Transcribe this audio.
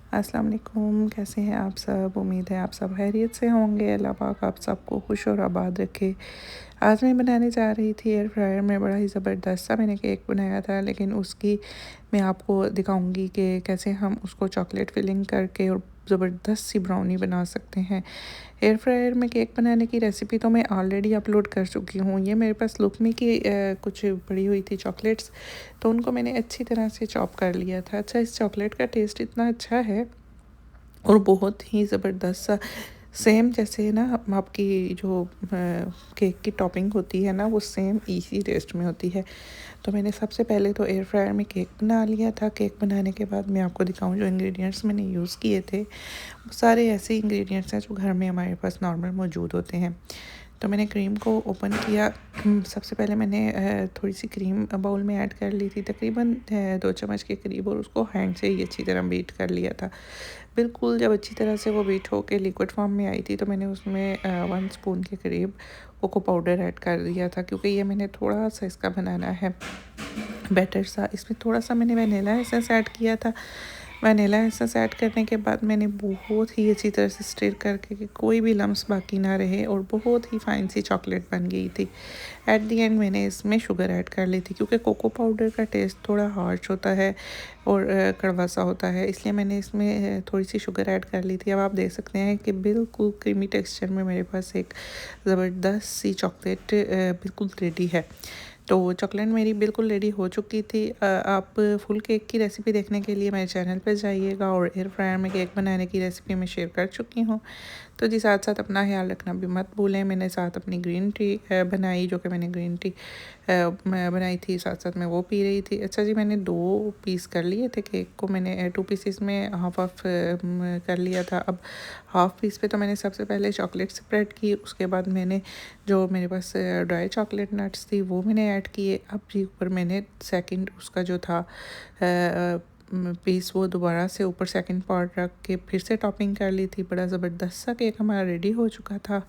अस्सलाम वालेकुम, कैसे हैं आप सब। उम्मीद है आप सब खैरियत से होंगे। अल्लाह पाक आप सबको खुश और आबाद रखे। आज मैं बनाने जा रही थी एयर फ्रायर में बड़ा ही ज़बरदस्त सा मैंने केक बनाया था, लेकिन उसकी मैं आपको दिखाऊंगी कि कैसे हम उसको चॉकलेट फिलिंग करके और ज़बरदस्त सी ब्राउनी बना सकते हैं। एयर फ्रायर में केक बनाने की रेसिपी तो मैं ऑलरेडी अपलोड कर चुकी हूँ। ये मेरे पास लुकमी की कुछ पड़ी हुई थी चॉकलेट्स, तो उनको मैंने अच्छी तरह से चॉप कर लिया था। अच्छा, इस चॉकलेट का टेस्ट इतना अच्छा है और बहुत ही ज़बरदस्त सा सेम जैसे ना आपकी जो केक की टॉपिंग होती है ना, वो सेम इसी टेस्ट में होती है। तो मैंने सबसे पहले तो एयर फ्रायर में केक बना लिया था। केक बनाने के बाद मैं आपको दिखाऊं जो इंग्रेडिएंट्स मैंने यूज़ किए थे, वो सारे ऐसे इंग्रेडिएंट्स हैं जो घर में हमारे पास नॉर्मल मौजूद होते हैं। तो मैंने क्रीम को ओपन किया। सबसे पहले मैंने थोड़ी सी क्रीम बाउल में ऐड कर ली थी, तकरीबन 2 चम्मच के करीब, और उसको हैंड से ही अच्छी तरह बीट कर लिया था। बिल्कुल जब अच्छी तरह से वो बीट होके लिक्विड फॉर्म में आई थी, तो मैंने उसमें 1 स्पून के करीब कोको पाउडर ऐड कर दिया था, क्योंकि ये मैंने थोड़ा सा इसका बनाना है बैटर सा। इसमें थोड़ा सा मैंने वनीला एसेंस ऐड किया था। वनीला एसेंस ऐड करने के बाद मैंने बहुत ही अच्छी तरह से स्टिर करके कि कोई भी लम्स बाकी ना रहे, और बहुत ही फाइन सी चॉकलेट बन गई थी। एट दी एंड मैंने इसमें शुगर ऐड कर ली थी, क्योंकि कोको पाउडर का टेस्ट थोड़ा हार्श होता है और कड़वा सा होता है, इसलिए मैंने इसमें थोड़ी सी शुगर ऐड कर ली थी। अब आप देख सकते हैं कि बिल्कुल क्रीमी टेक्सचर में मेरे पास एक ज़बरदस्त सी चॉकलेट बिल्कुल रेडी है। तो चॉकलेट मेरी बिल्कुल रेडी हो चुकी थी। आप फुल केक की रेसिपी देखने के लिए मेरे चैनल पर जाइएगा, और एयर फ्रायर में केक बनाने की रेसिपी मैं शेयर कर चुकी हूँ। तो जी, साथ साथ अपना ख्याल रखना भी मत भूलें। मैंने साथ अपनी ग्रीन टी बनाई, जो कि मैंने ग्रीन टी बनाई थी, साथ साथ मैं वो पी रही थी। अच्छा जी, मैंने 2 पीस कर लिए थे केक को। मैंने 2 पीसेस में हाफ हाफ कर लिया था। अब हाफ पीस पे तो मैंने सबसे पहले चॉकलेट स्प्रेड की, उसके बाद मैंने जो मेरे पास ड्राई चॉकलेट नट्स थी वो मैंने ऐड किए। अब जी ऊपर मैंने सेकंड उसका जो था पीस, वो दोबारा से ऊपर सेकंड पार्ट रख के फिर से टॉपिंग कर ली थी। बड़ा ज़बरदस्त सा केक हमारा रेडी हो चुका था।